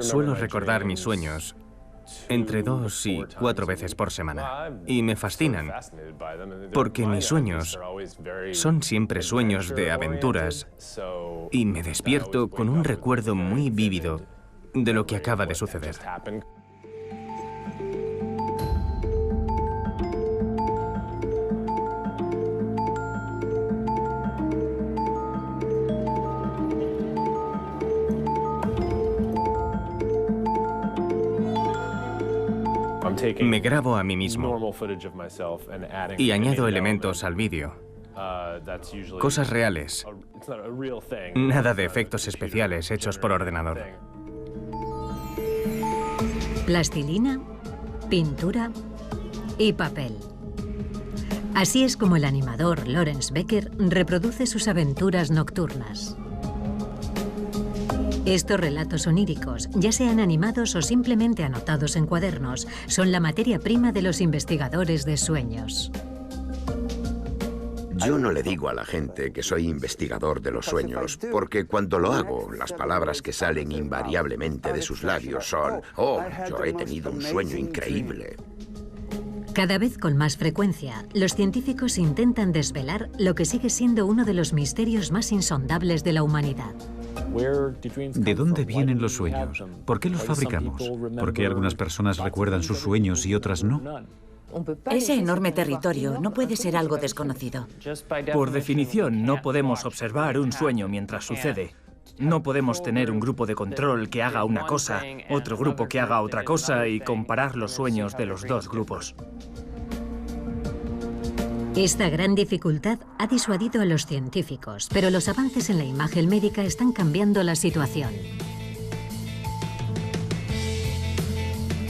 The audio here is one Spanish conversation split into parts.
Suelo recordar mis sueños entre 2 y 4 veces por semana. Y me fascinan, porque mis sueños son siempre sueños de aventuras y me despierto con un recuerdo muy vívido de lo que acaba de suceder. Me grabo a mí mismo y añado elementos al vídeo, cosas reales, nada de efectos especiales hechos por ordenador. Plastilina, pintura y papel. Así es como el animador Lawrence Becker reproduce sus aventuras nocturnas. Estos relatos oníricos, ya sean animados o simplemente anotados en cuadernos, son la materia prima de los investigadores de sueños. Yo no le digo a la gente que soy investigador de los sueños, porque cuando lo hago, las palabras que salen invariablemente de sus labios son: «Oh, yo he tenido un sueño increíble». Cada vez con más frecuencia, los científicos intentan desvelar lo que sigue siendo uno de los misterios más insondables de la humanidad. ¿De dónde vienen los sueños? ¿Por qué los fabricamos? ¿Por qué algunas personas recuerdan sus sueños y otras no? Ese enorme territorio no puede ser algo desconocido. Por definición, no podemos observar un sueño mientras sucede. No podemos tener un grupo de control que haga una cosa, otro grupo que haga otra cosa y comparar los sueños de los dos grupos. Esta gran dificultad ha disuadido a los científicos, pero los avances en la imagen médica están cambiando la situación.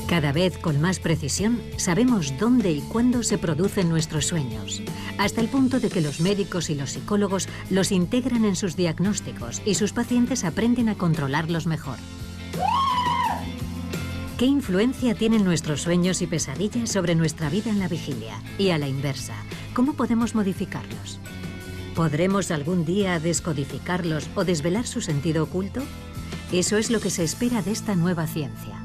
Cada vez con más precisión sabemos dónde y cuándo se producen nuestros sueños, hasta el punto de que los médicos y los psicólogos los integran en sus diagnósticos y sus pacientes aprenden a controlarlos mejor. ¿Qué influencia tienen nuestros sueños y pesadillas sobre nuestra vida en la vigilia? Y a la inversa, ¿cómo podemos modificarlos? ¿Podremos algún día descodificarlos o desvelar su sentido oculto? Eso es lo que se espera de esta nueva ciencia.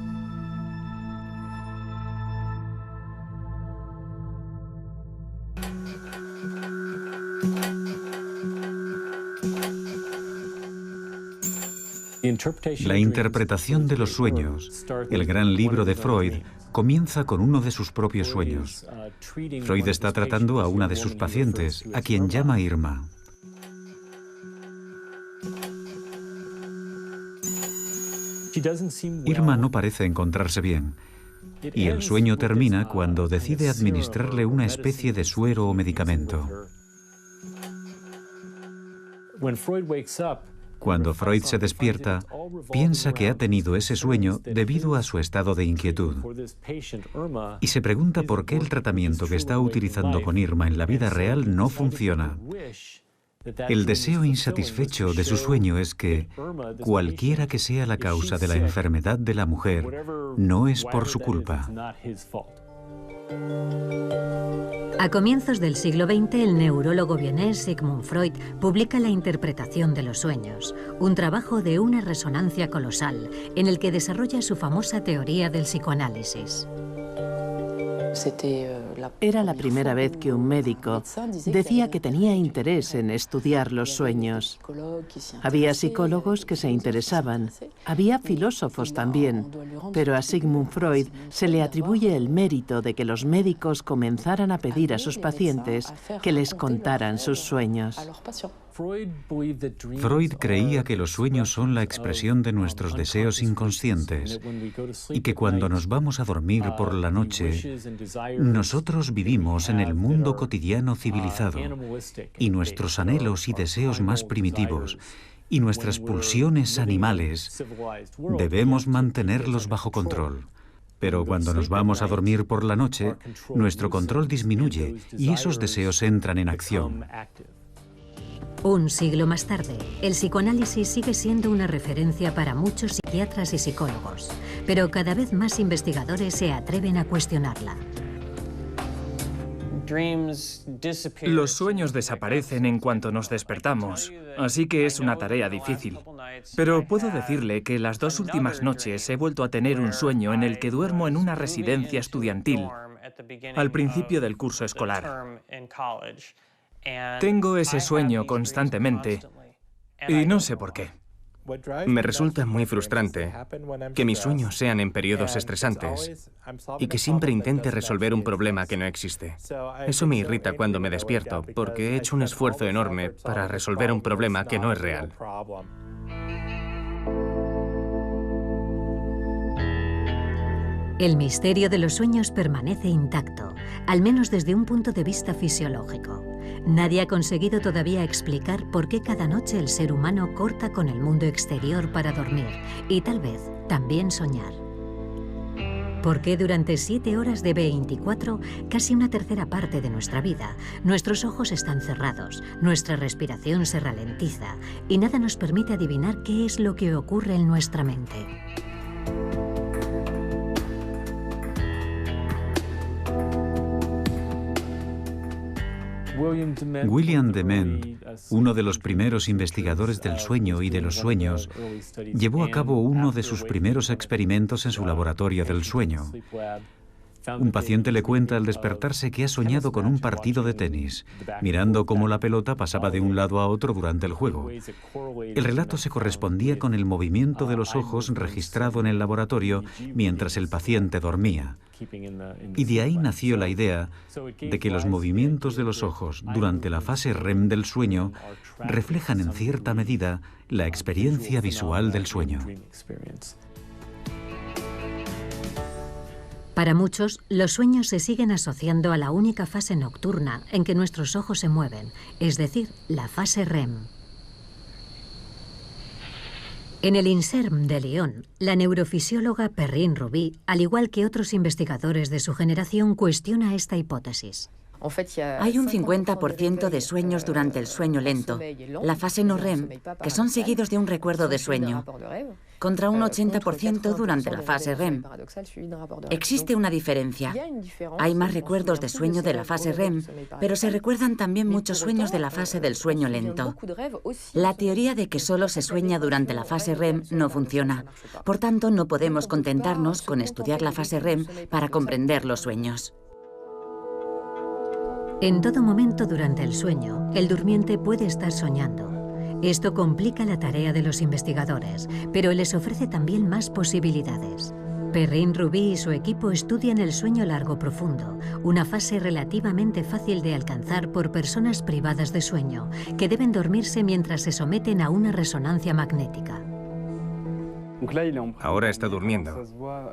La interpretación de los sueños, el gran libro de Freud, comienza con uno de sus propios sueños. Freud está tratando a una de sus pacientes, a quien llama Irma. Irma no parece encontrarse bien, y el sueño termina cuando decide administrarle una especie de suero o medicamento. Cuando Freud se despierta, piensa que ha tenido ese sueño debido a su estado de inquietud. Y se pregunta por qué el tratamiento que está utilizando con Irma en la vida real no funciona. El deseo insatisfecho de su sueño es que, cualquiera que sea la causa de la enfermedad de la mujer, no es por su culpa. A comienzos del siglo XX, el neurólogo vienés Sigmund Freud publica La interpretación de los sueños, un trabajo de una resonancia colosal en el que desarrolla su famosa teoría del psicoanálisis. Era la primera vez que un médico decía que tenía interés en estudiar los sueños. Había psicólogos que se interesaban, había filósofos también, pero a Sigmund Freud se le atribuye el mérito de que los médicos comenzaran a pedir a sus pacientes que les contaran sus sueños. Freud creía que los sueños son la expresión de nuestros deseos inconscientes y que cuando nos vamos a dormir por la noche, nosotros vivimos en el mundo cotidiano civilizado y nuestros anhelos y deseos más primitivos y nuestras pulsiones animales debemos mantenerlos bajo control. Pero cuando nos vamos a dormir por la noche, nuestro control disminuye y esos deseos entran en acción. Un siglo más tarde, el psicoanálisis sigue siendo una referencia para muchos psiquiatras y psicólogos, pero cada vez más investigadores se atreven a cuestionarla. Los sueños desaparecen en cuanto nos despertamos, así que es una tarea difícil. Pero puedo decirle que las 2 últimas noches he vuelto a tener un sueño en el que duermo en una residencia estudiantil al principio del curso escolar. Tengo ese sueño constantemente y no sé por qué. Me resulta muy frustrante que mis sueños sean en periodos estresantes y que siempre intente resolver un problema que no existe. Eso me irrita cuando me despierto, porque he hecho un esfuerzo enorme para resolver un problema que no es real. El misterio de los sueños permanece intacto, al menos desde un punto de vista fisiológico. Nadie ha conseguido todavía explicar por qué cada noche el ser humano corta con el mundo exterior para dormir y tal vez también soñar. ¿Por qué durante 7 horas de 24, casi una tercera parte de nuestra vida, nuestros ojos están cerrados, nuestra respiración se ralentiza y nada nos permite adivinar qué es lo que ocurre en nuestra mente? William Dement, uno de los primeros investigadores del sueño y de los sueños, llevó a cabo uno de sus primeros experimentos en su laboratorio del sueño. Un paciente le cuenta al despertarse que ha soñado con un partido de tenis, mirando cómo la pelota pasaba de un lado a otro durante el juego. El relato se correspondía con el movimiento de los ojos registrado en el laboratorio mientras el paciente dormía. Y de ahí nació la idea de que los movimientos de los ojos durante la fase REM del sueño reflejan en cierta medida la experiencia visual del sueño. Para muchos, los sueños se siguen asociando a la única fase nocturna en que nuestros ojos se mueven, es decir, la fase REM. En el INSERM de Lyon, la neurofisióloga Perrine Ruby, al igual que otros investigadores de su generación, cuestiona esta hipótesis. Hay un 50% de sueños durante el sueño lento, la fase no REM, que son seguidos de un recuerdo de sueño, contra un 80% durante la fase REM. Existe una diferencia. Hay más recuerdos de sueño de la fase REM, pero se recuerdan también muchos sueños de la fase del sueño lento. La teoría de que solo se sueña durante la fase REM no funciona. Por tanto, no podemos contentarnos con estudiar la fase REM para comprender los sueños. En todo momento durante el sueño, el durmiente puede estar soñando. Esto complica la tarea de los investigadores, pero les ofrece también más posibilidades. Perrine Ruby y su equipo estudian el sueño largo profundo, una fase relativamente fácil de alcanzar por personas privadas de sueño, que deben dormirse mientras se someten a una resonancia magnética. Ahora está durmiendo.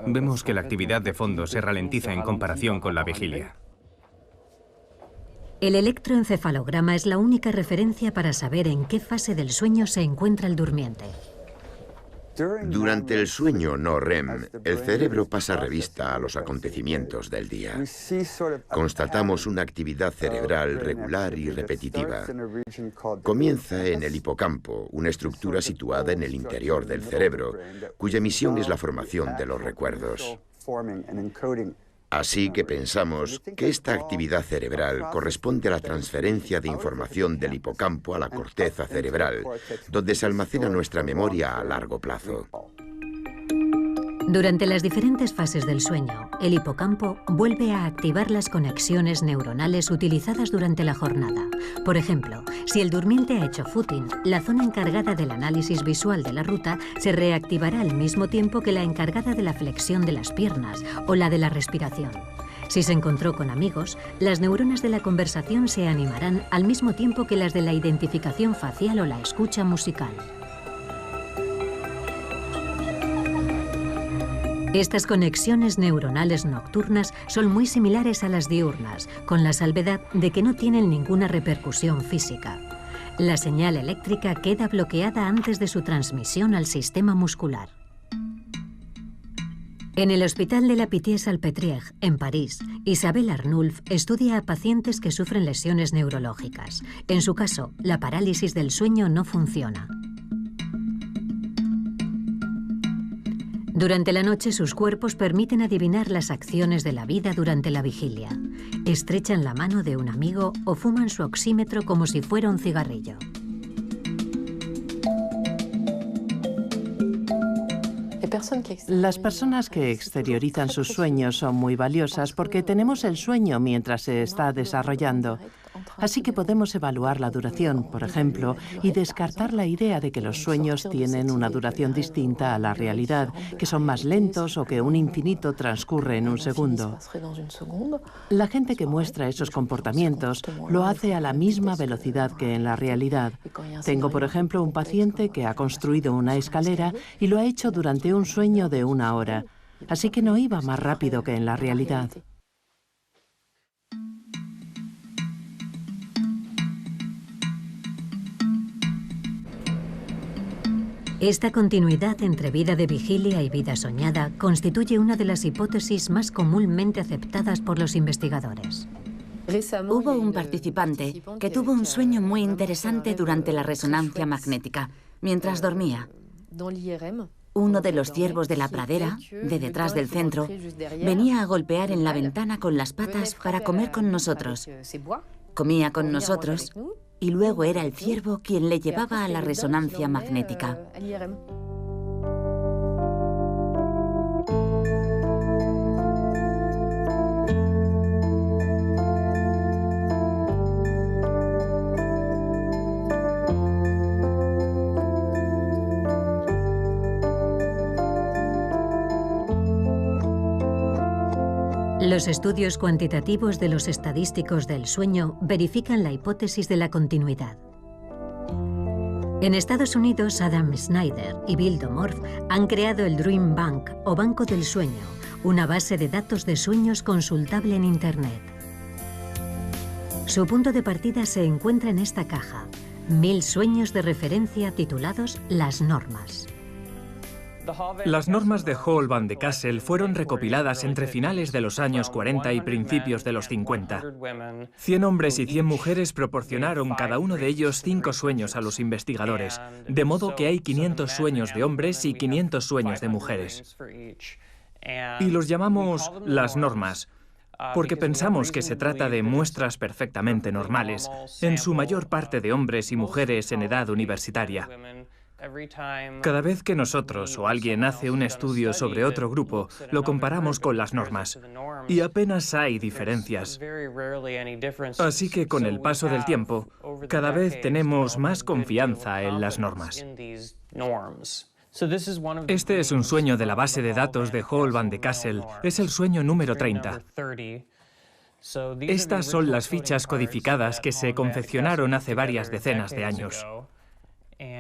Vemos que la actividad de fondo se ralentiza en comparación con la vigilia. El electroencefalograma es la única referencia para saber en qué fase del sueño se encuentra el durmiente. Durante el sueño no REM, el cerebro pasa revista a los acontecimientos del día. Constatamos una actividad cerebral regular y repetitiva. Comienza en el hipocampo, una estructura situada en el interior del cerebro, cuya misión es la formación de los recuerdos. Así que pensamos que esta actividad cerebral corresponde a la transferencia de información del hipocampo a la corteza cerebral, donde se almacena nuestra memoria a largo plazo. Durante las diferentes fases del sueño, el hipocampo vuelve a activar las conexiones neuronales utilizadas durante la jornada. Por ejemplo, si el durmiente ha hecho footing, la zona encargada del análisis visual de la ruta se reactivará al mismo tiempo que la encargada de la flexión de las piernas o la de la respiración. Si se encontró con amigos, las neuronas de la conversación se animarán al mismo tiempo que las de la identificación facial o la escucha musical. Estas conexiones neuronales nocturnas son muy similares a las diurnas, con la salvedad de que no tienen ninguna repercusión física. La señal eléctrica queda bloqueada antes de su transmisión al sistema muscular. En el Hospital de la Pitié-Salpêtrière, en París, Isabelle Arnulf estudia a pacientes que sufren lesiones neurológicas. En su caso, la parálisis del sueño no funciona. Durante la noche, sus cuerpos permiten adivinar las acciones de la vida durante la vigilia. Estrechan la mano de un amigo o fuman su oxímetro como si fuera un cigarrillo. Las personas que exteriorizan sus sueños son muy valiosas porque tenemos el sueño mientras se está desarrollando. Así que podemos evaluar la duración, por ejemplo, y descartar la idea de que los sueños tienen una duración distinta a la realidad, que son más lentos o que un infinito transcurre en un segundo. La gente que muestra esos comportamientos lo hace a la misma velocidad que en la realidad. Tengo, por ejemplo, un paciente que ha construido una escalera y lo ha hecho durante un sueño de 1 hora, así que no iba más rápido que en la realidad. Esta continuidad entre vida de vigilia y vida soñada constituye una de las hipótesis más comúnmente aceptadas por los investigadores. Hubo un participante que tuvo un sueño muy interesante durante la resonancia magnética, mientras dormía. Uno de los ciervos de la pradera, de detrás del centro, venía a golpear en la ventana con las patas para comer con nosotros. Comía con nosotros y luego era el ciervo quien le llevaba a la resonancia magnética. Los estudios cuantitativos de los estadísticos del sueño verifican la hipótesis de la continuidad. En Estados Unidos, Adam Snyder y Bill Domorf han creado el Dream Bank, o Banco del Sueño, una base de datos de sueños consultable en Internet. Su punto de partida se encuentra en esta caja: 1000 sueños de referencia titulados Las Normas. Las normas de Hall van de Kassel fueron recopiladas entre finales de los años 40 y principios de los 50. 100 hombres y 100 mujeres proporcionaron cada uno de ellos 5 sueños a los investigadores, de modo que hay 500 sueños de hombres y 500 sueños de mujeres. Y los llamamos las normas, porque pensamos que se trata de muestras perfectamente normales, en su mayor parte de hombres y mujeres en edad universitaria. Cada vez que nosotros o alguien hace un estudio sobre otro grupo, lo comparamos con las normas, y apenas hay diferencias. Así que con el paso del tiempo, cada vez tenemos más confianza en las normas. Este es un sueño de la base de datos de Hall van de Kassel. Es el sueño número 30. Estas son las fichas codificadas que se confeccionaron hace varias decenas de años.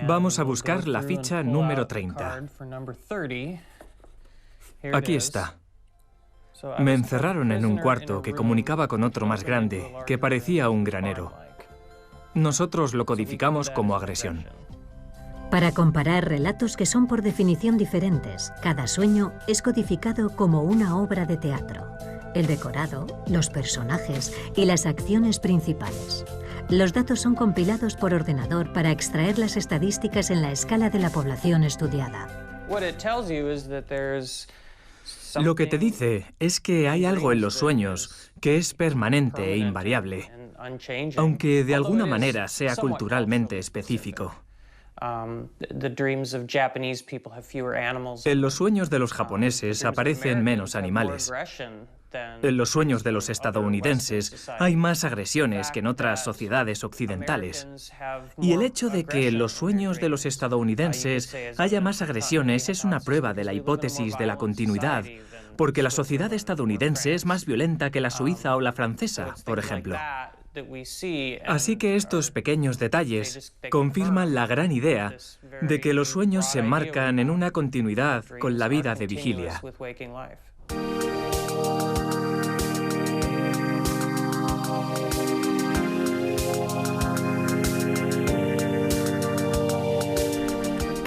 Vamos a buscar la ficha número 30. Aquí está. Me encerraron en un cuarto que comunicaba con otro más grande, que parecía un granero. Nosotros lo codificamos como agresión. Para comparar relatos que son por definición diferentes, cada sueño es codificado como una obra de teatro. El decorado, los personajes y las acciones principales. Los datos son compilados por ordenador para extraer las estadísticas en la escala de la población estudiada. Lo que te dice es que hay algo en los sueños que es permanente e invariable, aunque de alguna manera sea culturalmente específico. En los sueños de los japoneses aparecen menos animales. En los sueños de los estadounidenses hay más agresiones que en otras sociedades occidentales. Y el hecho de que en los sueños de los estadounidenses haya más agresiones es una prueba de la hipótesis de la continuidad, porque la sociedad estadounidense es más violenta que la suiza o la francesa, por ejemplo. Así que estos pequeños detalles confirman la gran idea de que los sueños se enmarcan en una continuidad con la vida de vigilia.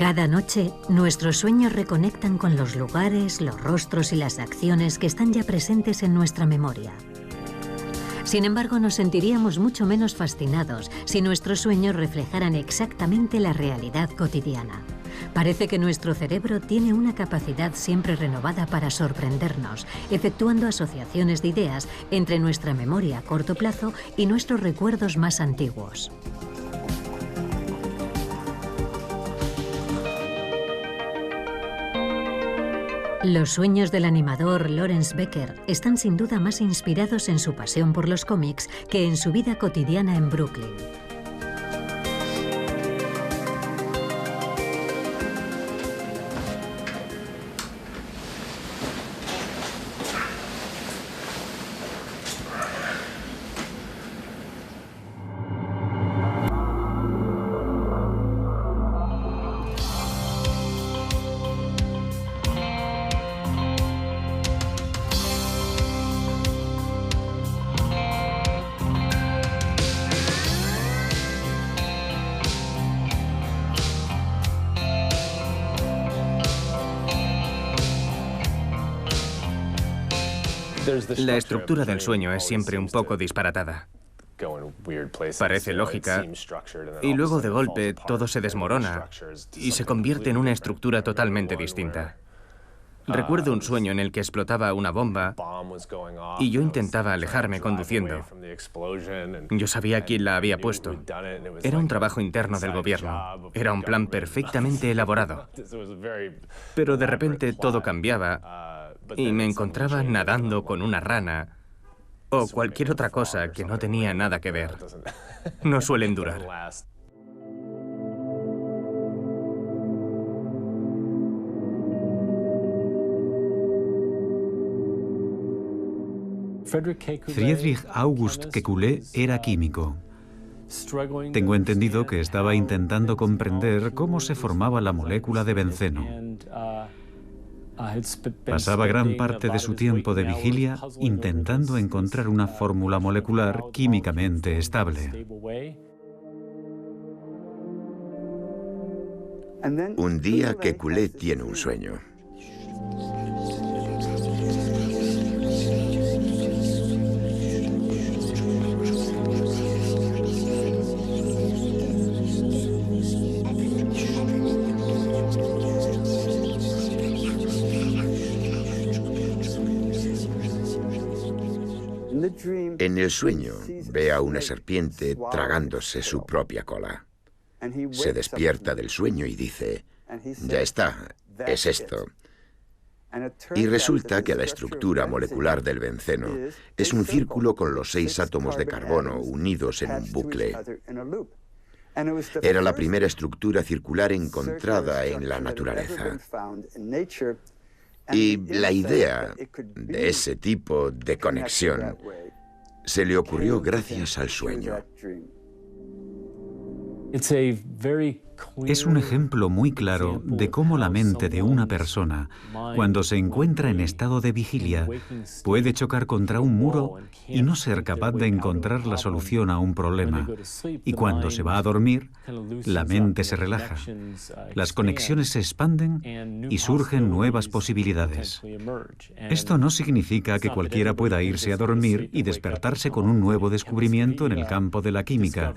Cada noche, nuestros sueños reconectan con los lugares, los rostros y las acciones que están ya presentes en nuestra memoria. Sin embargo, nos sentiríamos mucho menos fascinados si nuestros sueños reflejaran exactamente la realidad cotidiana. Parece que nuestro cerebro tiene una capacidad siempre renovada para sorprendernos, efectuando asociaciones de ideas entre nuestra memoria a corto plazo y nuestros recuerdos más antiguos. Los sueños del animador Lawrence Becker están sin duda más inspirados en su pasión por los cómics que en su vida cotidiana en Brooklyn. La estructura del sueño es siempre un poco disparatada. Parece lógica y luego de golpe todo se desmorona y se convierte en una estructura totalmente distinta. Recuerdo un sueño en el que explotaba una bomba y yo intentaba alejarme conduciendo. Yo sabía quién la había puesto. Era un trabajo interno del gobierno. Era un plan perfectamente elaborado. Pero de repente todo cambiaba y me encontraba nadando con una rana o cualquier otra cosa que no tenía nada que ver. No suelen durar. Friedrich August Kekulé era químico. Tengo entendido que estaba intentando comprender cómo se formaba la molécula de benceno. Pasaba gran parte de su tiempo de vigilia intentando encontrar una fórmula molecular químicamente estable. Un día Kekulé tiene un sueño. En el sueño ve a una serpiente tragándose su propia cola. Se despierta del sueño y dice, ya está, es esto. Y resulta que la estructura molecular del benceno es un círculo con los 6 átomos de carbono unidos en un bucle. Era la primera estructura circular encontrada en la naturaleza. Y la idea de ese tipo de conexión se le ocurrió gracias al sueño. Es un ejemplo muy claro de cómo la mente de una persona, cuando se encuentra en estado de vigilia, puede chocar contra un muro y no ser capaz de encontrar la solución a un problema. Y cuando se va a dormir, la mente se relaja, las conexiones se expanden y surgen nuevas posibilidades. Esto no significa que cualquiera pueda irse a dormir y despertarse con un nuevo descubrimiento en el campo de la química,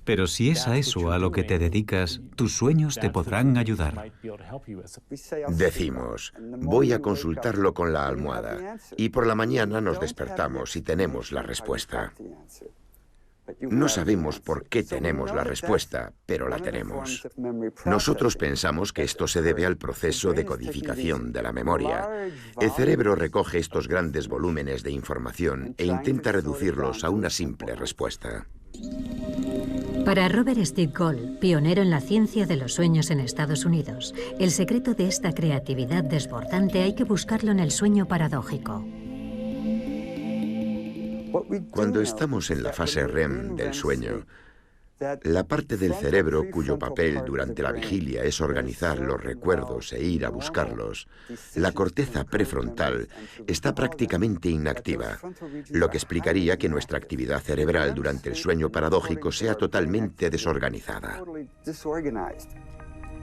pero si es a eso a lo que te dedicas, tus sueños te podrán ayudar. Decimos, voy a consultarlo con la almohada, y por la mañana nos despertamos y tenemos la respuesta. No sabemos por qué tenemos la respuesta, pero la tenemos. Nosotros pensamos que esto se debe al proceso de codificación de la memoria. El cerebro recoge estos grandes volúmenes de información e intenta reducirlos a una simple respuesta. Para Robert Stigall, pionero en la ciencia de los sueños en Estados Unidos, el secreto de esta creatividad desbordante hay que buscarlo en el sueño paradójico. Cuando estamos en la fase REM del sueño, la parte del cerebro cuyo papel durante la vigilia es organizar los recuerdos e ir a buscarlos, la corteza prefrontal está prácticamente inactiva, lo que explicaría que nuestra actividad cerebral durante el sueño paradójico sea totalmente desorganizada.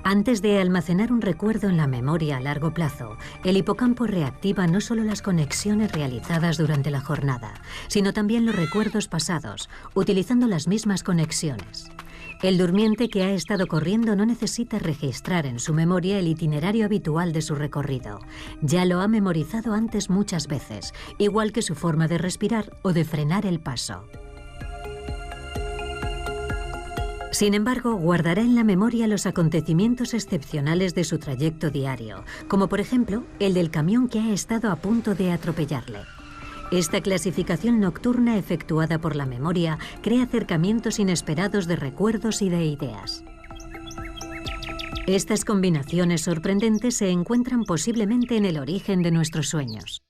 Antes de almacenar un recuerdo en la memoria a largo plazo, el hipocampo reactiva no solo las conexiones realizadas durante la jornada, sino también los recuerdos pasados, utilizando las mismas conexiones. El durmiente que ha estado corriendo no necesita registrar en su memoria el itinerario habitual de su recorrido. Ya lo ha memorizado antes muchas veces, igual que su forma de respirar o de frenar el paso. Sin embargo, guardará en la memoria los acontecimientos excepcionales de su trayecto diario, como por ejemplo el del camión que ha estado a punto de atropellarle. Esta clasificación nocturna efectuada por la memoria crea acercamientos inesperados de recuerdos y de ideas. Estas combinaciones sorprendentes se encuentran posiblemente en el origen de nuestros sueños.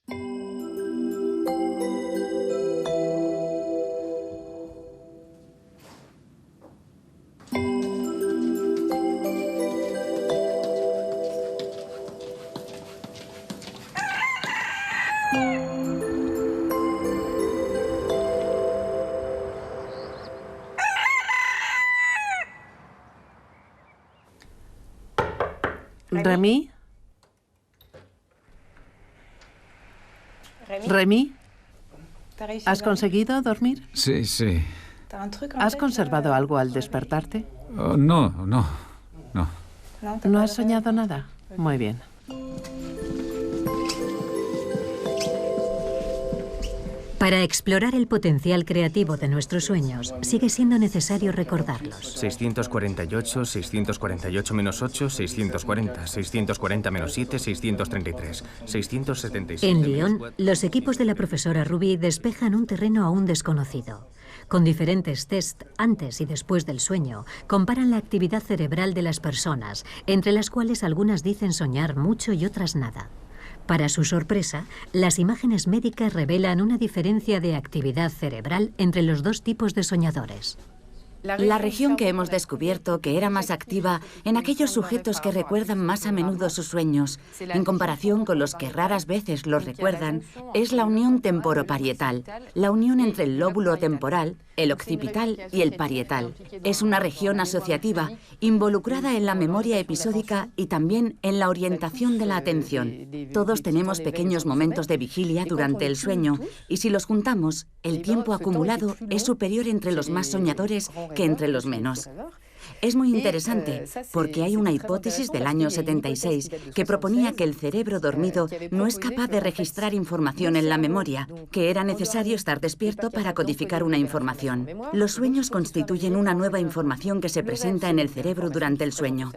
¿Remy? ¿Remy? ¿Has conseguido dormir? Sí, sí. ¿Has conservado algo al despertarte? Oh, no. ¿No has soñado nada? Muy bien. Para explorar el potencial creativo de nuestros sueños, sigue siendo necesario recordarlos. 648, 648 menos 8, 640, 640 menos 7, 633, 677... En Lyon, los equipos de la profesora Ruby despejan un terreno aún desconocido. Con diferentes tests antes y después del sueño, comparan la actividad cerebral de las personas, entre las cuales algunas dicen soñar mucho y otras nada. Para su sorpresa, las imágenes médicas revelan una diferencia de actividad cerebral entre los dos tipos de soñadores. La región que hemos descubierto que era más activa en aquellos sujetos que recuerdan más a menudo sus sueños, en comparación con los que raras veces los recuerdan, es la unión temporoparietal, la unión entre el lóbulo temporal, el occipital y el parietal. Es una región asociativa involucrada en la memoria episódica y también en la orientación de la atención. Todos tenemos pequeños momentos de vigilia durante el sueño y si los juntamos, el tiempo acumulado es superior entre los más soñadores que entre los menos. Es muy interesante porque hay una hipótesis del año 76 que proponía que el cerebro dormido no es capaz de registrar información en la memoria, que era necesario estar despierto para codificar una información. Los sueños constituyen una nueva información que se presenta en el cerebro durante el sueño.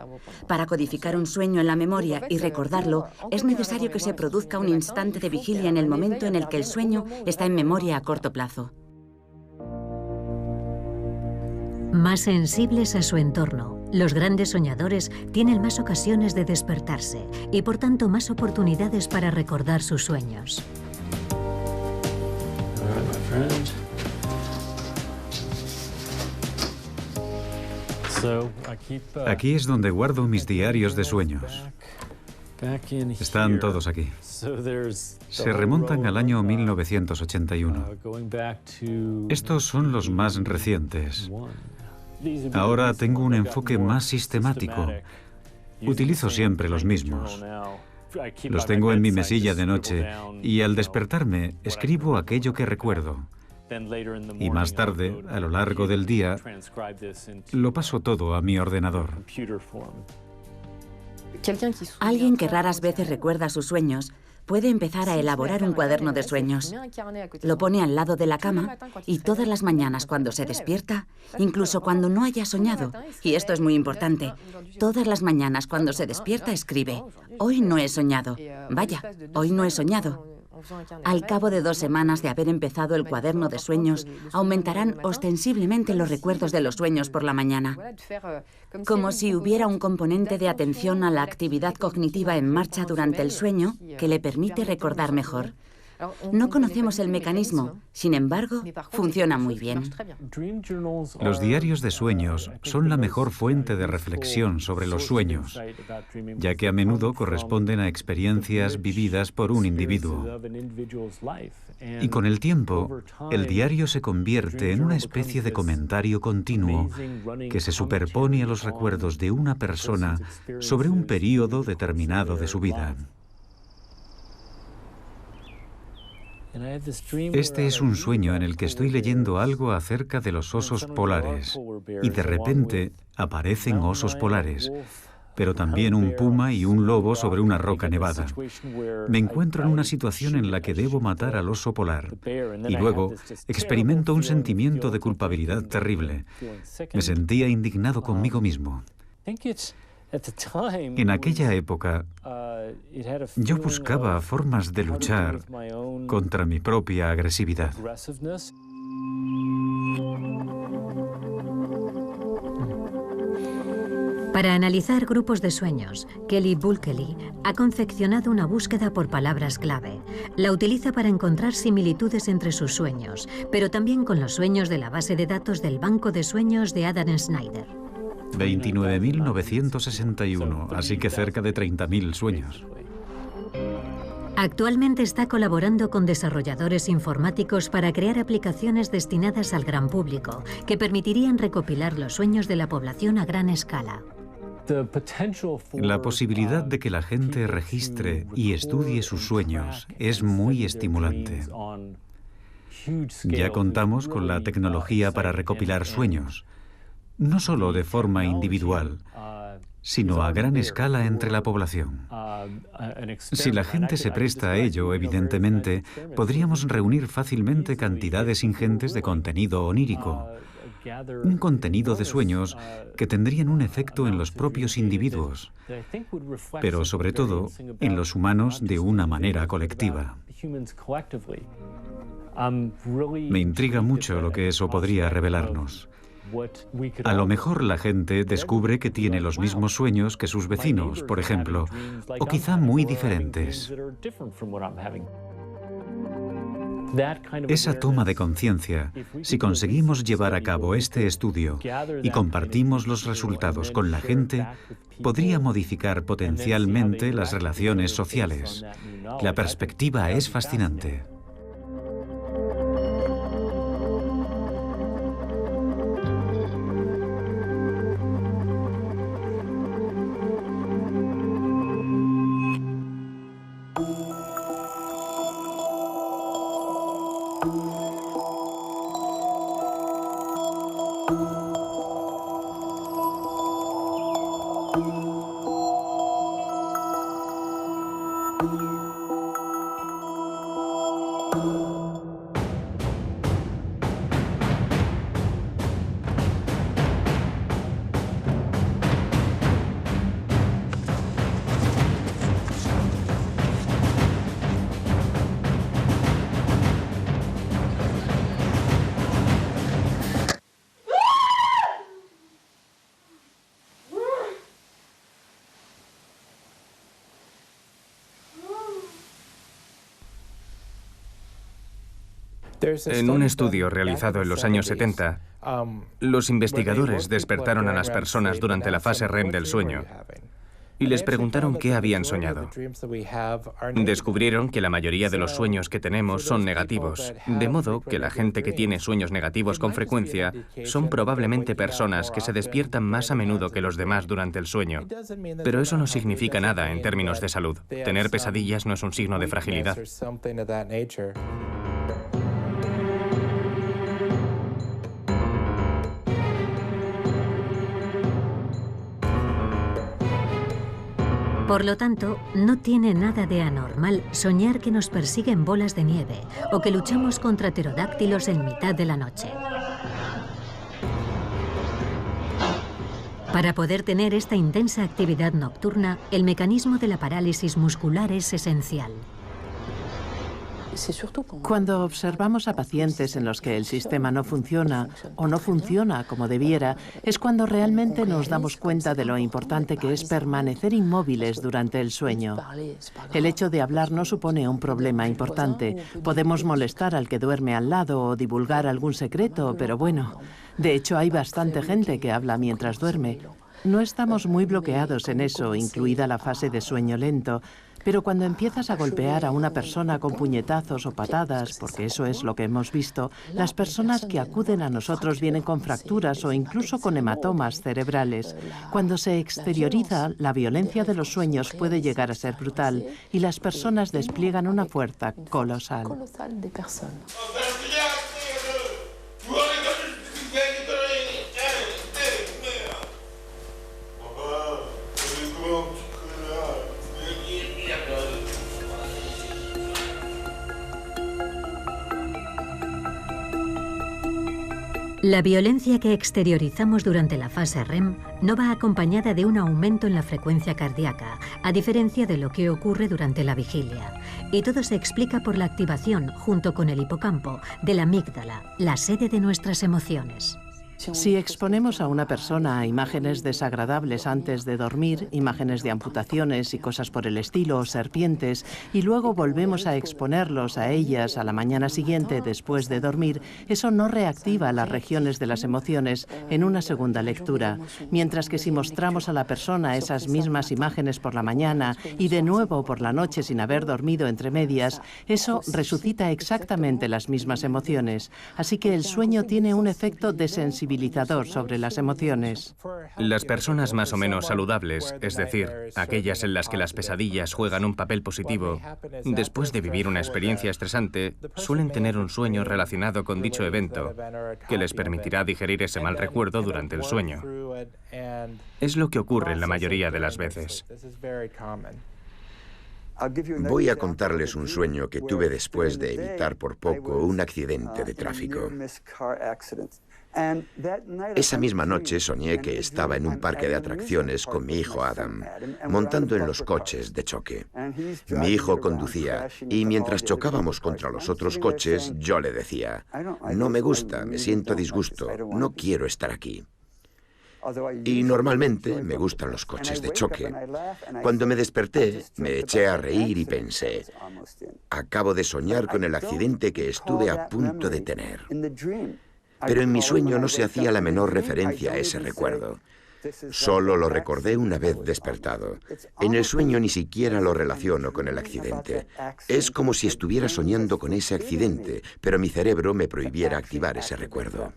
Para codificar un sueño en la memoria y recordarlo, es necesario que se produzca un instante de vigilia en el momento en el que el sueño está en memoria a corto plazo. Más sensibles a su entorno, los grandes soñadores tienen más ocasiones de despertarse y por tanto más oportunidades para recordar sus sueños. Aquí es donde guardo mis diarios de sueños. Están todos aquí. Se remontan al año 1981. Estos son los más recientes. Ahora tengo un enfoque más sistemático. Utilizo siempre los mismos. Los tengo en mi mesilla de noche y al despertarme escribo aquello que recuerdo. Y más tarde, a lo largo del día, lo paso todo a mi ordenador. Alguien que raras veces recuerda sus sueños puede empezar a elaborar un cuaderno de sueños. Lo pone al lado de la cama y todas las mañanas cuando se despierta, incluso cuando no haya soñado, y esto es muy importante, todas las mañanas cuando se despierta escribe: hoy no he soñado, vaya, hoy no he soñado. Al cabo de 2 semanas de haber empezado el cuaderno de sueños, aumentarán ostensiblemente los recuerdos de los sueños por la mañana. Como si hubiera un componente de atención a la actividad cognitiva en marcha durante el sueño que le permite recordar mejor. No conocemos el mecanismo, sin embargo, funciona muy bien. Los diarios de sueños son la mejor fuente de reflexión sobre los sueños, ya que a menudo corresponden a experiencias vividas por un individuo. Y con el tiempo, el diario se convierte en una especie de comentario continuo que se superpone a los recuerdos de una persona sobre un período determinado de su vida. Este es un sueño en el que estoy leyendo algo acerca de los osos polares y de repente aparecen osos polares, pero también un puma y un lobo sobre una roca nevada. Me encuentro en una situación en la que debo matar al oso polar y luego experimento un sentimiento de culpabilidad terrible. Me sentía indignado conmigo mismo. En aquella época, yo buscaba formas de luchar contra mi propia agresividad. Para analizar grupos de sueños, Kelly Bulkeley ha confeccionado una búsqueda por palabras clave. La utiliza para encontrar similitudes entre sus sueños, pero también con los sueños de la base de datos del Banco de Sueños de Adam Snyder. 29.961, así que cerca de 30.000 sueños. Actualmente está colaborando con desarrolladores informáticos para crear aplicaciones destinadas al gran público, que permitirían recopilar los sueños de la población a gran escala. La posibilidad de que la gente registre y estudie sus sueños es muy estimulante. Ya contamos con la tecnología para recopilar sueños, no solo de forma individual, sino a gran escala entre la población. Si la gente se presta a ello, evidentemente, podríamos reunir fácilmente cantidades ingentes de contenido onírico, un contenido de sueños que tendrían un efecto en los propios individuos, pero sobre todo en los humanos de una manera colectiva. Me intriga mucho lo que eso podría revelarnos. A lo mejor la gente descubre que tiene los mismos sueños que sus vecinos, por ejemplo, o quizá muy diferentes. Esa toma de conciencia, si conseguimos llevar a cabo este estudio y compartimos los resultados con la gente, podría modificar potencialmente las relaciones sociales. La perspectiva es fascinante. En un estudio realizado en los años 70, los investigadores despertaron a las personas durante la fase REM del sueño y les preguntaron qué habían soñado. Descubrieron que la mayoría de los sueños que tenemos son negativos, de modo que la gente que tiene sueños negativos con frecuencia son probablemente personas que se despiertan más a menudo que los demás durante el sueño. Pero eso no significa nada en términos de salud. Tener pesadillas no es un signo de fragilidad. Por lo tanto, no tiene nada de anormal soñar que nos persiguen bolas de nieve o que luchamos contra pterodáctilos en mitad de la noche. Para poder tener esta intensa actividad nocturna, el mecanismo de la parálisis muscular es esencial. Cuando observamos a pacientes en los que el sistema no funciona o no funciona como debiera, es cuando realmente nos damos cuenta de lo importante que es permanecer inmóviles durante el sueño. El hecho de hablar no supone un problema importante. Podemos molestar al que duerme al lado o divulgar algún secreto, pero bueno, de hecho hay bastante gente que habla mientras duerme. No estamos muy bloqueados en eso, incluida la fase de sueño lento. Pero cuando empiezas a golpear a una persona con puñetazos o patadas, porque eso es lo que hemos visto, las personas que acuden a nosotros vienen con fracturas o incluso con hematomas cerebrales. Cuando se exterioriza, la violencia de los sueños puede llegar a ser brutal y las personas despliegan una fuerza colosal. La violencia que exteriorizamos durante la fase REM no va acompañada de un aumento en la frecuencia cardíaca, a diferencia de lo que ocurre durante la vigilia. Y todo se explica por la activación, junto con el hipocampo, de la amígdala, la sede de nuestras emociones. Si exponemos a una persona a imágenes desagradables antes de dormir, imágenes de amputaciones y cosas por el estilo, o serpientes, y luego volvemos a exponerlos a ellas a la mañana siguiente después de dormir, eso no reactiva las regiones de las emociones en una segunda lectura. Mientras que si mostramos a la persona esas mismas imágenes por la mañana y de nuevo por la noche sin haber dormido entre medias, eso resucita exactamente las mismas emociones. Así que el sueño tiene un efecto desensibilizador sobre las emociones. Las personas más o menos saludables, es decir, aquellas en las que las pesadillas juegan un papel positivo, después de vivir una experiencia estresante, suelen tener un sueño relacionado con dicho evento, que les permitirá digerir ese mal recuerdo durante el sueño. Es lo que ocurre en la mayoría de las veces. Voy a contarles un sueño que tuve después de evitar por poco un accidente de tráfico. Esa misma noche soñé que estaba en un parque de atracciones con mi hijo Adam, montando en los coches de choque. Mi hijo conducía y mientras chocábamos contra los otros coches, yo le decía, no me gusta, me siento disgusto, no quiero estar aquí. Y normalmente me gustan los coches de choque. Cuando me desperté, me eché a reír y pensé, acabo de soñar con el accidente que estuve a punto de tener. Pero en mi sueño no se hacía la menor referencia a ese recuerdo. Solo lo recordé una vez despertado. En el sueño ni siquiera lo relaciono con el accidente. Es como si estuviera soñando con ese accidente, pero mi cerebro me prohibiera activar ese recuerdo.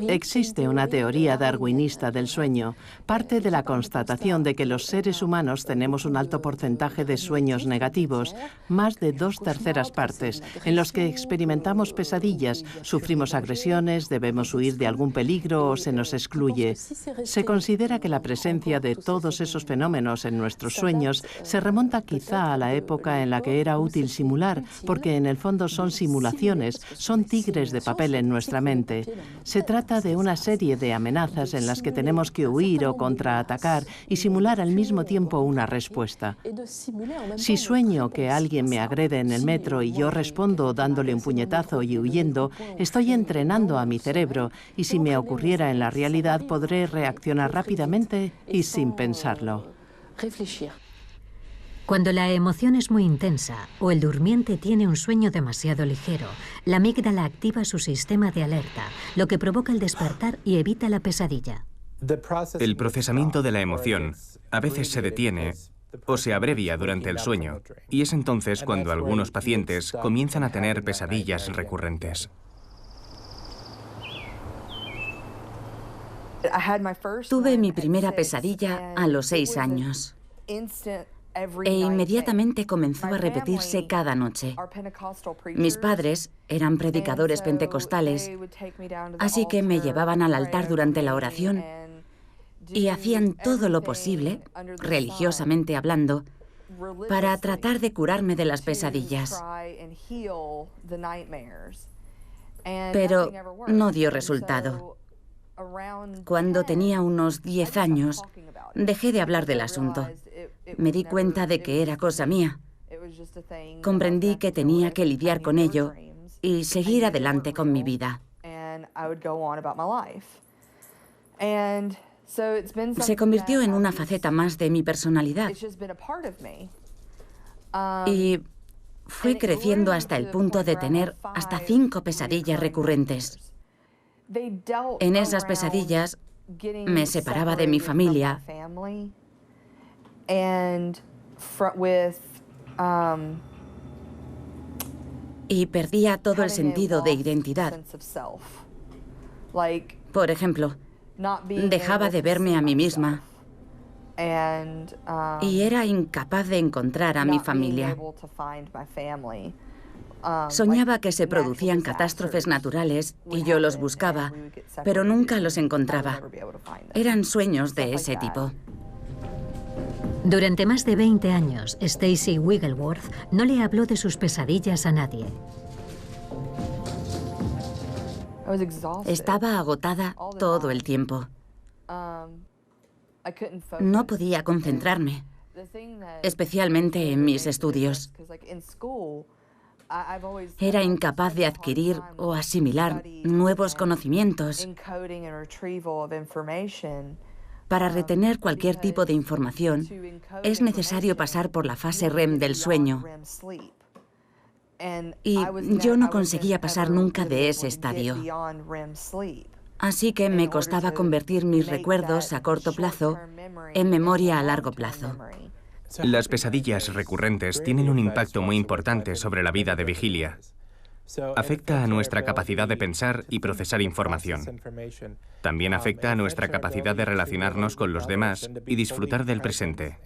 Existe una teoría darwinista del sueño. Parte de la constatación de que los seres humanos tenemos un alto porcentaje de sueños negativos, más de 2/3 partes, en los que experimentamos pesadillas, sufrimos agresiones, debemos huir de algún peligro o se nos excluye. Se considera que la presencia de todos esos fenómenos en nuestros sueños se remonta quizá a la época en la que era útil simular, porque en el fondo son simulaciones, son tigres de papel en nuestra mente. Se trata de una serie de amenazas en las que tenemos que huir o contraatacar y simular al mismo tiempo una respuesta. Si sueño que alguien me agrede en el metro y yo respondo dándole un puñetazo y huyendo, estoy entrenando a mi cerebro y si me ocurriera en la realidad podré reaccionar rápidamente y sin pensarlo. Cuando la emoción es muy intensa o el durmiente tiene un sueño demasiado ligero, la amígdala activa su sistema de alerta, lo que provoca el despertar y evita la pesadilla. El procesamiento de la emoción a veces se detiene o se abrevia durante el sueño, y es entonces cuando algunos pacientes comienzan a tener pesadillas recurrentes. Tuve mi primera pesadilla a los 6 años e inmediatamente comenzó a repetirse cada noche. Mis padres eran predicadores pentecostales, así que me llevaban al altar durante la oración y hacían todo lo posible, religiosamente hablando, para tratar de curarme de las pesadillas. Pero no dio resultado. Cuando tenía unos 10 años, dejé de hablar del asunto. Me di cuenta de que era cosa mía. Comprendí que tenía que lidiar con ello y seguir adelante con mi vida. Se convirtió en una faceta más de mi personalidad. Y fui creciendo hasta el punto de tener hasta 5 pesadillas recurrentes. En esas pesadillas me separaba de mi familia y perdía todo el sentido de identidad. Por ejemplo, dejaba de verme a mí misma y era incapaz de encontrar a mi familia. Soñaba que se producían catástrofes naturales y yo los buscaba, pero nunca los encontraba. Eran sueños de ese tipo. Durante más de 20 años, Stacey Wigglesworth no le habló de sus pesadillas a nadie. Estaba agotada todo el tiempo. No podía concentrarme, especialmente en mis estudios. Era incapaz de adquirir o asimilar nuevos conocimientos. Para retener cualquier tipo de información, es necesario pasar por la fase REM del sueño. Y yo no conseguía pasar nunca de ese estadio. Así que me costaba convertir mis recuerdos a corto plazo en memoria a largo plazo. Las pesadillas recurrentes tienen un impacto muy importante sobre la vida de vigilia. Afecta a nuestra capacidad de pensar y procesar información. También afecta a nuestra capacidad de relacionarnos con los demás y disfrutar del presente.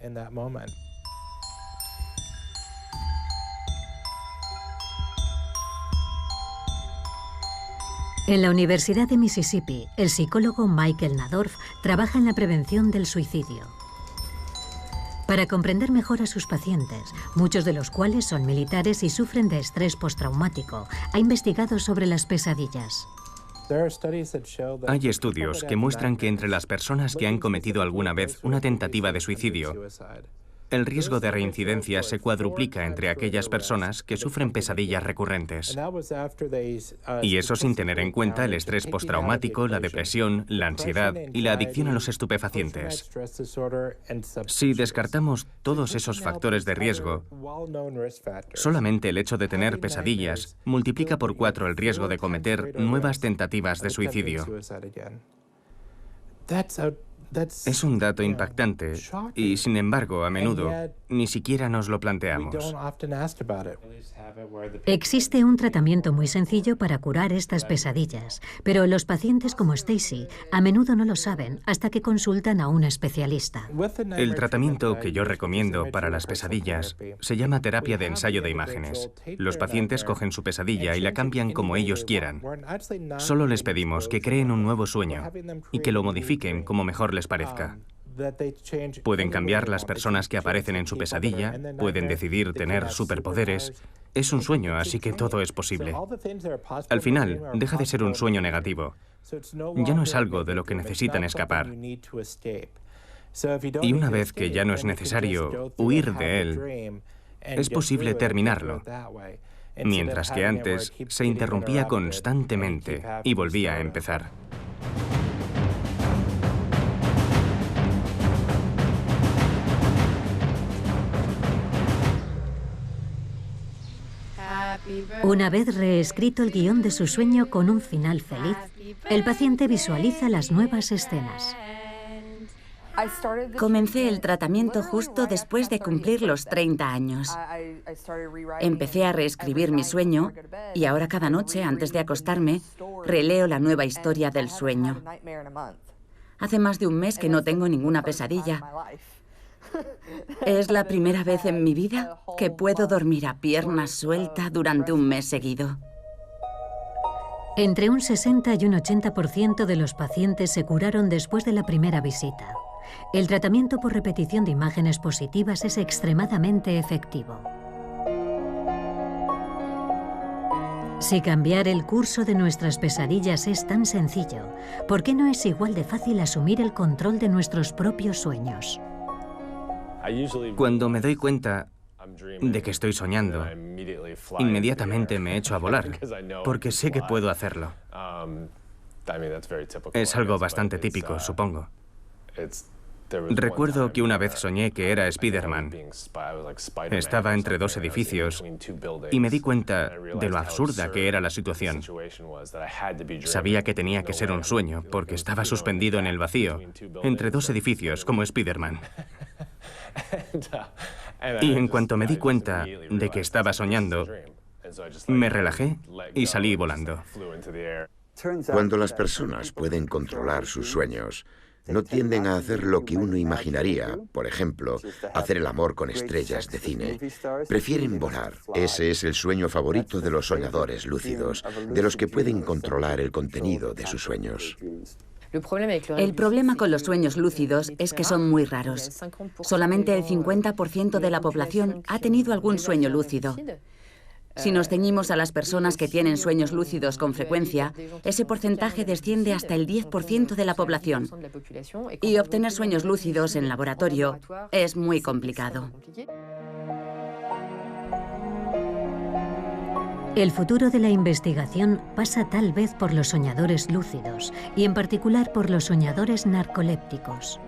En la Universidad de Mississippi, el psicólogo Michael Nadorf trabaja en la prevención del suicidio. Para comprender mejor a sus pacientes, muchos de los cuales son militares y sufren de estrés postraumático, ha investigado sobre las pesadillas. Hay estudios que muestran que entre las personas que han cometido alguna vez una tentativa de suicidio, el riesgo de reincidencia se cuadruplica entre aquellas personas que sufren pesadillas recurrentes. Y eso sin tener en cuenta el estrés postraumático, la depresión, la ansiedad y la adicción a los estupefacientes. Si descartamos todos esos factores de riesgo, solamente el hecho de tener pesadillas multiplica por 4 el riesgo de cometer nuevas tentativas de suicidio. Es un dato impactante y, sin embargo, a menudo ni siquiera nos lo planteamos. Existe un tratamiento muy sencillo para curar estas pesadillas, pero los pacientes como Stacey a menudo no lo saben hasta que consultan a un especialista. El tratamiento que yo recomiendo para las pesadillas se llama terapia de ensayo de imágenes. Los pacientes cogen su pesadilla y la cambian como ellos quieran. Solo les pedimos que creen un nuevo sueño y que lo modifiquen como mejor les parezca. Pueden cambiar las personas que aparecen en su pesadilla, pueden decidir tener superpoderes. Es un sueño, así que todo es posible. Al final, deja de ser un sueño negativo. Ya no es algo de lo que necesitan escapar. Y una vez que ya no es necesario huir de él, es posible terminarlo. Mientras que antes se interrumpía constantemente y volvía a empezar. Una vez reescrito el guión de su sueño con un final feliz, el paciente visualiza las nuevas escenas. Comencé el tratamiento justo después de cumplir los 30 años. Empecé a reescribir mi sueño y ahora cada noche, antes de acostarme, releo la nueva historia del sueño. Hace más de un mes que no tengo ninguna pesadilla. Es la primera vez en mi vida que puedo dormir a pierna suelta durante un mes seguido. Entre un 60 y un 80% de los pacientes se curaron después de la primera visita. El tratamiento por repetición de imágenes positivas es extremadamente efectivo. Si cambiar el curso de nuestras pesadillas es tan sencillo, ¿por qué no es igual de fácil asumir el control de nuestros propios sueños? Cuando me doy cuenta, de que estoy soñando, inmediatamente me echo a volar, porque sé que puedo hacerlo. Es algo bastante típico, supongo. Recuerdo que una vez soñé que era Spider-Man. Estaba entre dos edificios y me di cuenta de lo absurda que era la situación. Sabía que tenía que ser un sueño porque estaba suspendido en el vacío, entre dos edificios como Spider-Man. Y en cuanto me di cuenta de que estaba soñando, me relajé y salí volando. Cuando las personas pueden controlar sus sueños, no tienden a hacer lo que uno imaginaría, por ejemplo, hacer el amor con estrellas de cine. Prefieren volar. Ese es el sueño favorito de los soñadores lúcidos, de los que pueden controlar el contenido de sus sueños. El problema con los sueños lúcidos es que son muy raros. Solamente el 50% de la población ha tenido algún sueño lúcido. Si nos ceñimos a las personas que tienen sueños lúcidos con frecuencia, ese porcentaje desciende hasta el 10% de la población. Y obtener sueños lúcidos en laboratorio es muy complicado. El futuro de la investigación pasa tal vez por los soñadores lúcidos y en particular por los soñadores narcolépticos.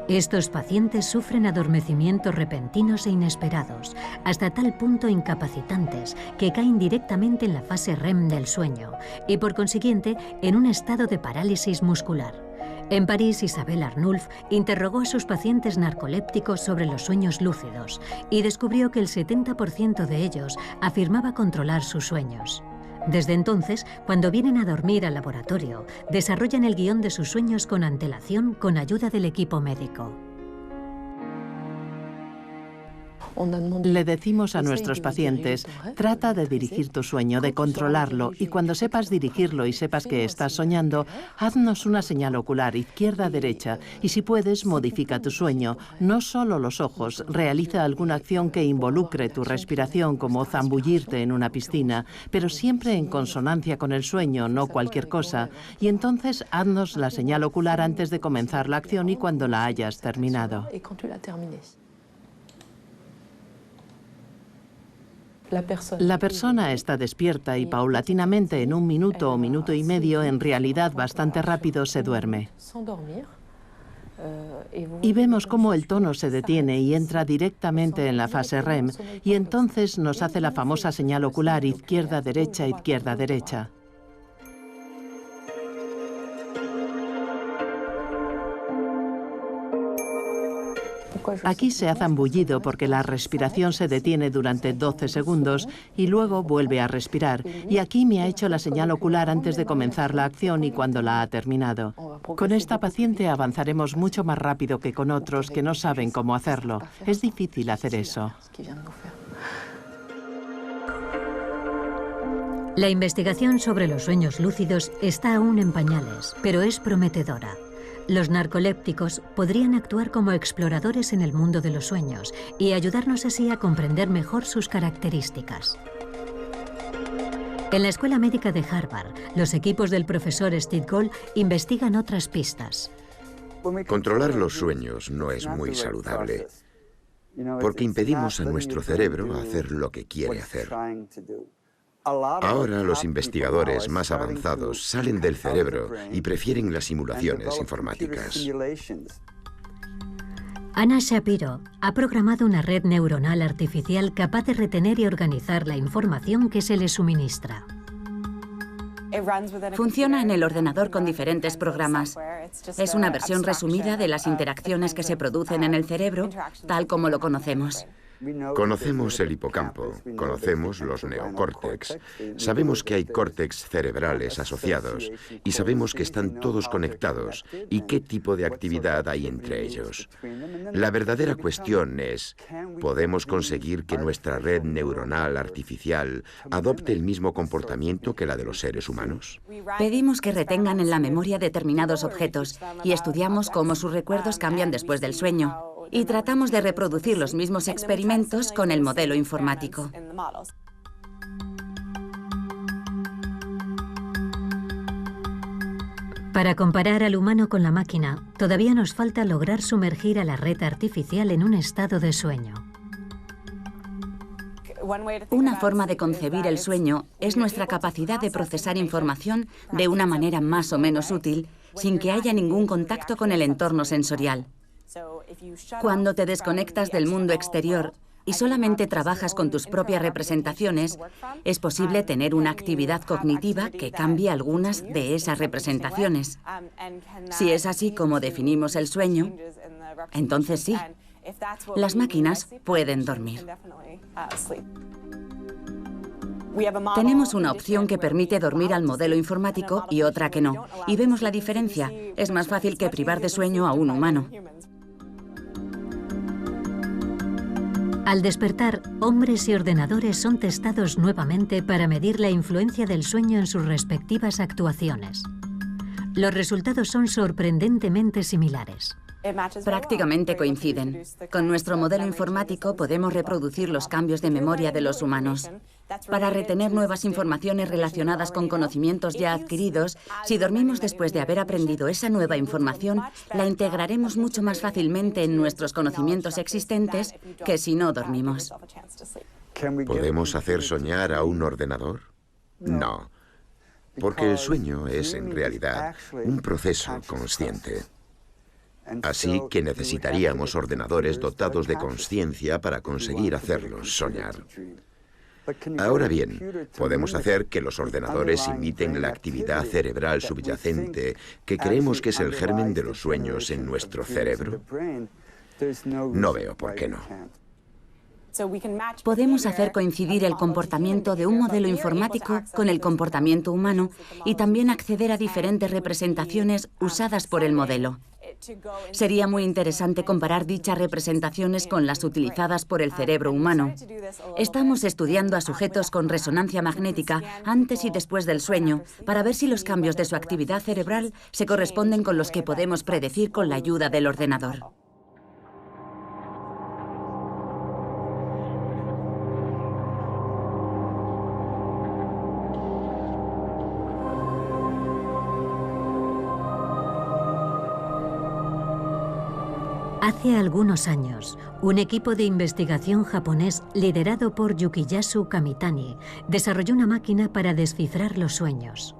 Estos pacientes sufren adormecimientos repentinos e inesperados, hasta tal punto incapacitantes que caen directamente en la fase REM del sueño y, por consiguiente, en un estado de parálisis muscular. En París, Isabelle Arnulf interrogó a sus pacientes narcolépticos sobre los sueños lúcidos y descubrió que el 70% de ellos afirmaba controlar sus sueños. Desde entonces, cuando vienen a dormir al laboratorio, desarrollan el guión de sus sueños con antelación con ayuda del equipo médico. Le decimos a nuestros pacientes, trata de dirigir tu sueño, de controlarlo, y cuando sepas dirigirlo y sepas que estás soñando, haznos una señal ocular izquierda-derecha, y si puedes, modifica tu sueño. No solo los ojos, realiza alguna acción que involucre tu respiración, como zambullirte en una piscina, pero siempre en consonancia con el sueño, no cualquier cosa, y entonces haznos la señal ocular antes de comenzar la acción y cuando la hayas terminado. La persona está despierta y paulatinamente en 1 minuto o minuto y medio, en realidad bastante rápido, se duerme. Y vemos cómo el tono se detiene y entra directamente en la fase REM, y entonces nos hace la famosa señal ocular izquierda-derecha, izquierda-derecha. Aquí se ha zambullido porque la respiración se detiene durante 12 segundos y luego vuelve a respirar. Y aquí me ha hecho la señal ocular antes de comenzar la acción y cuando la ha terminado. Con esta paciente avanzaremos mucho más rápido que con otros que no saben cómo hacerlo. Es difícil hacer eso. La investigación sobre los sueños lúcidos está aún en pañales, pero es prometedora. Los narcolépticos podrían actuar como exploradores en el mundo de los sueños y ayudarnos así a comprender mejor sus características. En la Escuela Médica de Harvard, los equipos del profesor Steve Gold investigan otras pistas. Controlar los sueños no es muy saludable, porque impedimos a nuestro cerebro hacer lo que quiere hacer. Ahora los investigadores más avanzados salen del cerebro y prefieren las simulaciones informáticas. Anna Shapiro ha programado una red neuronal artificial capaz de retener y organizar la información que se le suministra. Funciona en el ordenador con diferentes programas. Es una versión resumida de las interacciones que se producen en el cerebro, tal como lo conocemos. Conocemos el hipocampo, conocemos los neocórtex, sabemos que hay córtex cerebrales asociados y sabemos que están todos conectados y qué tipo de actividad hay entre ellos. La verdadera cuestión es, ¿podemos conseguir que nuestra red neuronal artificial adopte el mismo comportamiento que la de los seres humanos? Pedimos que retengan en la memoria determinados objetos y estudiamos cómo sus recuerdos cambian después del sueño. Y tratamos de reproducir los mismos experimentos con el modelo informático. Para comparar al humano con la máquina, todavía nos falta lograr sumergir a la red artificial en un estado de sueño. Una forma de concebir el sueño es nuestra capacidad de procesar información de una manera más o menos útil, sin que haya ningún contacto con el entorno sensorial. Cuando te desconectas del mundo exterior y solamente trabajas con tus propias representaciones, es posible tener una actividad cognitiva que cambie algunas de esas representaciones. Si es así como definimos el sueño, entonces sí, las máquinas pueden dormir. Tenemos una opción que permite dormir al modelo informático y otra que no, y vemos la diferencia. Es más fácil que privar de sueño a un humano. Al despertar, hombres y ordenadores son testados nuevamente para medir la influencia del sueño en sus respectivas actuaciones. Los resultados son sorprendentemente similares. Prácticamente coinciden. Con nuestro modelo informático podemos reproducir los cambios de memoria de los humanos. Para retener nuevas informaciones relacionadas con conocimientos ya adquiridos, si dormimos después de haber aprendido esa nueva información, la integraremos mucho más fácilmente en nuestros conocimientos existentes que si no dormimos. ¿Podemos hacer soñar a un ordenador? No, porque el sueño es en realidad un proceso consciente. Así que necesitaríamos ordenadores dotados de consciencia para conseguir hacerlos soñar. Ahora bien, podemos hacer que los ordenadores imiten la actividad cerebral subyacente que creemos que es el germen de los sueños en nuestro cerebro. No veo por qué no. Podemos hacer coincidir el comportamiento de un modelo informático con el comportamiento humano y también acceder a diferentes representaciones usadas por el modelo. Sería muy interesante comparar dichas representaciones con las utilizadas por el cerebro humano. Estamos estudiando a sujetos con resonancia magnética antes y después del sueño para ver si los cambios de su actividad cerebral se corresponden con los que podemos predecir con la ayuda del ordenador. Hace algunos años, un equipo de investigación japonés liderado por Yukiyasu Kamitani desarrolló una máquina para descifrar los sueños.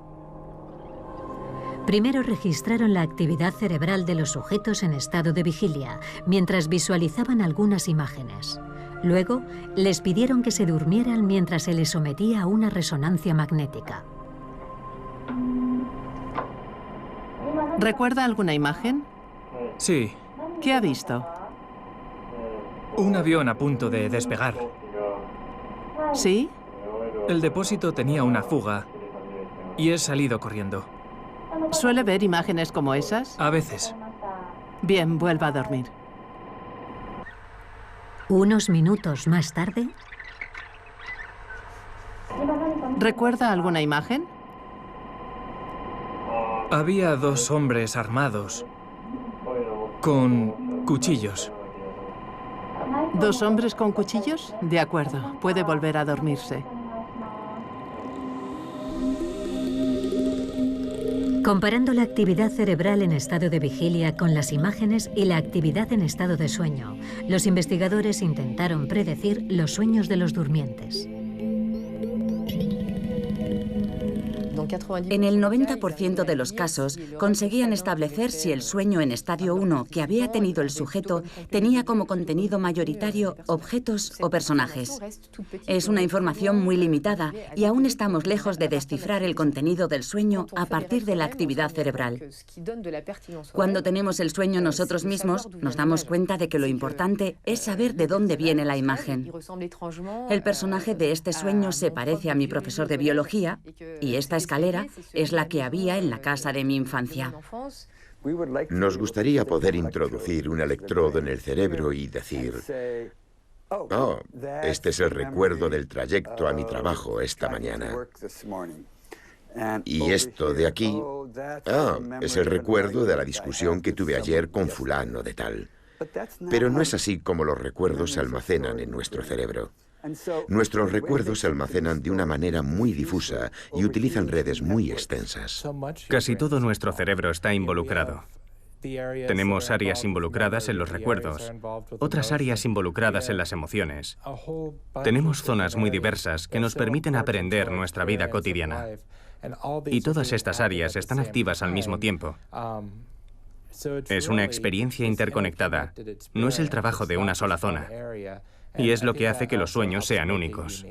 Primero registraron la actividad cerebral de los sujetos en estado de vigilia, mientras visualizaban algunas imágenes. Luego, les pidieron que se durmieran mientras se les sometía a una resonancia magnética. ¿Recuerda alguna imagen? Sí. ¿Qué ha visto? Un avión a punto de despegar. ¿Sí? El depósito tenía una fuga y he salido corriendo. ¿Suele ver imágenes como esas? A veces. Bien, vuelva a dormir. Unos minutos más tarde... ¿Recuerda alguna imagen? Había dos hombres armados con cuchillos. ¿Dos hombres con cuchillos? De acuerdo, puede volver a dormirse. Comparando la actividad cerebral en estado de vigilia con las imágenes y la actividad en estado de sueño, los investigadores intentaron predecir los sueños de los durmientes. En el 90% de los casos, conseguían establecer si el sueño en estadio 1 que había tenido el sujeto tenía como contenido mayoritario objetos o personajes. Es una información muy limitada y aún estamos lejos de descifrar el contenido del sueño a partir de la actividad cerebral. Cuando tenemos el sueño nosotros mismos, nos damos cuenta de que lo importante es saber de dónde viene la imagen. El personaje de este sueño se parece a mi profesor de biología y esta escalera es la que había en la casa de mi infancia. Nos gustaría poder introducir un electrodo en el cerebro y decir: oh, este es el recuerdo del trayecto a mi trabajo esta mañana. Y esto de aquí, es el recuerdo de la discusión que tuve ayer con fulano de tal. Pero no es así como los recuerdos se almacenan en nuestro cerebro. Nuestros recuerdos se almacenan de una manera muy difusa y utilizan redes muy extensas. Casi todo nuestro cerebro está involucrado. Tenemos áreas involucradas en los recuerdos, otras áreas involucradas en las emociones. Tenemos zonas muy diversas que nos permiten aprender nuestra vida cotidiana. Y todas estas áreas están activas al mismo tiempo. Es una experiencia interconectada. No es el trabajo de una sola zona. Y es lo que hace que los sueños sean únicos.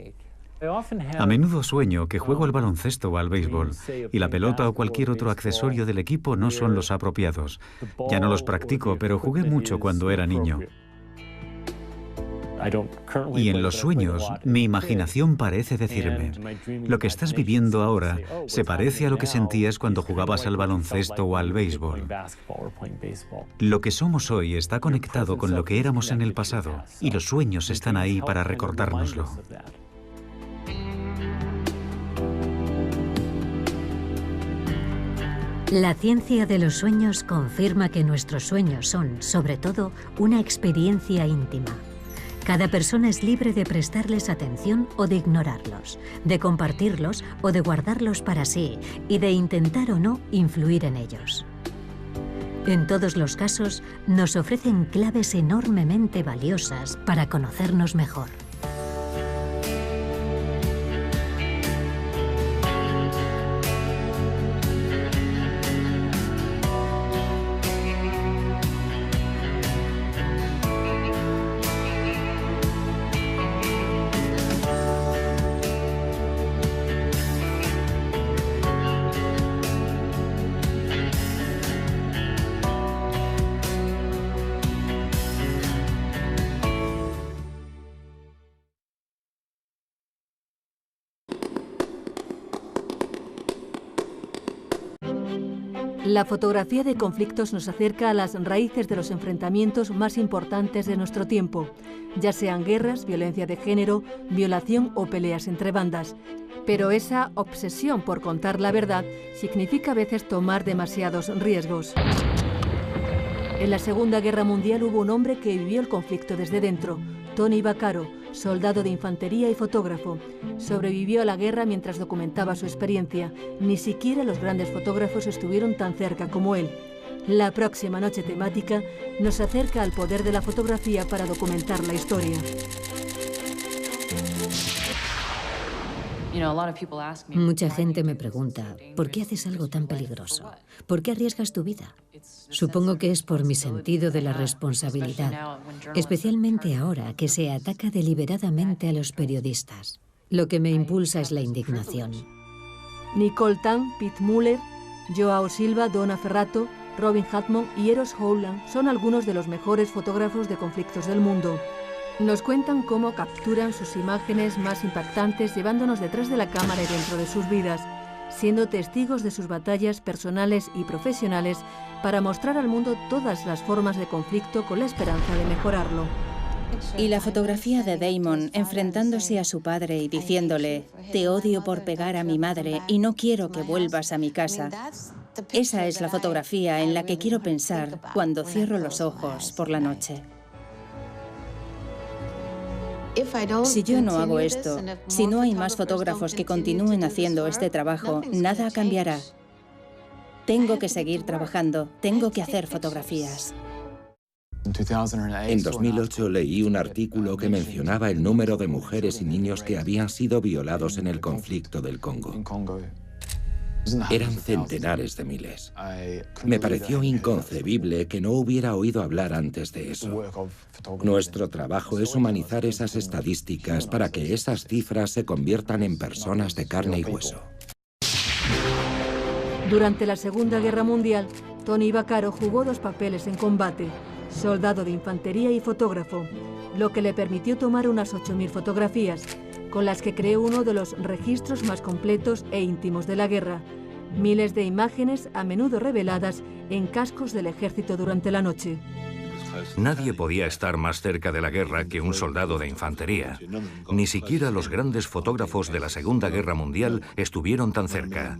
A menudo sueño que juego al baloncesto o al béisbol y la pelota o cualquier otro accesorio del equipo no son los apropiados. Ya no los practico, pero jugué mucho cuando era niño. Y en los sueños, mi imaginación parece decirme, lo que estás viviendo ahora se parece a lo que sentías cuando jugabas al baloncesto o al béisbol. Lo que somos hoy está conectado con lo que éramos en el pasado, y los sueños están ahí para recordárnoslo. La ciencia de los sueños confirma que nuestros sueños son, sobre todo, una experiencia íntima. Cada persona es libre de prestarles atención o de ignorarlos, de compartirlos o de guardarlos para sí y de intentar o no influir en ellos. En todos los casos, nos ofrecen claves enormemente valiosas para conocernos mejor. La fotografía de conflictos nos acerca a las raíces de los enfrentamientos más importantes de nuestro tiempo, ya sean guerras, violencia de género, violación o peleas entre bandas. Pero esa obsesión por contar la verdad significa a veces tomar demasiados riesgos. En la Segunda Guerra Mundial hubo un hombre que vivió el conflicto desde dentro, Tony Vaccaro, soldado de infantería y fotógrafo. Sobrevivió a la guerra mientras documentaba su experiencia. Ni siquiera los grandes fotógrafos estuvieron tan cerca como él. La próxima noche temática nos acerca al poder de la fotografía para documentar la historia. Mucha gente me pregunta, ¿por qué haces algo tan peligroso? ¿Por qué arriesgas tu vida? Supongo que es por mi sentido de la responsabilidad, especialmente ahora que se ataca deliberadamente a los periodistas. Lo que me impulsa es la indignación. Nicole Tan, Pete Muller, Joao Silva, Donna Ferrato, Robin Hatmon y Eros Howland son algunos de los mejores fotógrafos de conflictos del mundo. Nos cuentan cómo capturan sus imágenes más impactantes llevándonos detrás de la cámara y dentro de sus vidas, siendo testigos de sus batallas personales y profesionales para mostrar al mundo todas las formas de conflicto con la esperanza de mejorarlo. Y la fotografía de Damon enfrentándose a su padre y diciéndole, te odio por pegar a mi madre y no quiero que vuelvas a mi casa. Esa es la fotografía en la que quiero pensar cuando cierro los ojos por la noche. Si yo no hago esto, si no hay más fotógrafos que continúen haciendo este trabajo, nada cambiará. Tengo que seguir trabajando, tengo que hacer fotografías. En 2008 leí un artículo que mencionaba el número de mujeres y niños que habían sido violados en el conflicto del Congo. Eran centenares de miles. Me pareció inconcebible que no hubiera oído hablar antes de eso. Nuestro trabajo es humanizar esas estadísticas para que esas cifras se conviertan en personas de carne y hueso. Durante la Segunda Guerra Mundial, Tony Vaccaro jugó dos papeles en combate, soldado de infantería y fotógrafo, lo que le permitió tomar unas 8.000 fotografías, con las que creó uno de los registros más completos e íntimos de la guerra. Miles de imágenes, a menudo reveladas en cascos del ejército durante la noche. Nadie podía estar más cerca de la guerra que un soldado de infantería. Ni siquiera los grandes fotógrafos de la Segunda Guerra Mundial estuvieron tan cerca.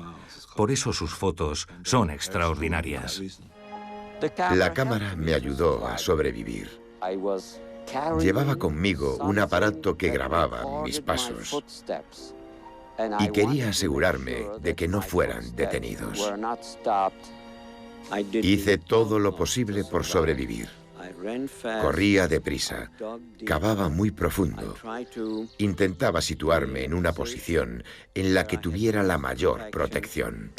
Por eso sus fotos son extraordinarias. La cámara me ayudó a sobrevivir. Llevaba conmigo un aparato que grababa mis pasos y quería asegurarme de que no fueran detenidos. Hice todo lo posible por sobrevivir. Corría deprisa, cavaba muy profundo, intentaba situarme en una posición en la que tuviera la mayor protección.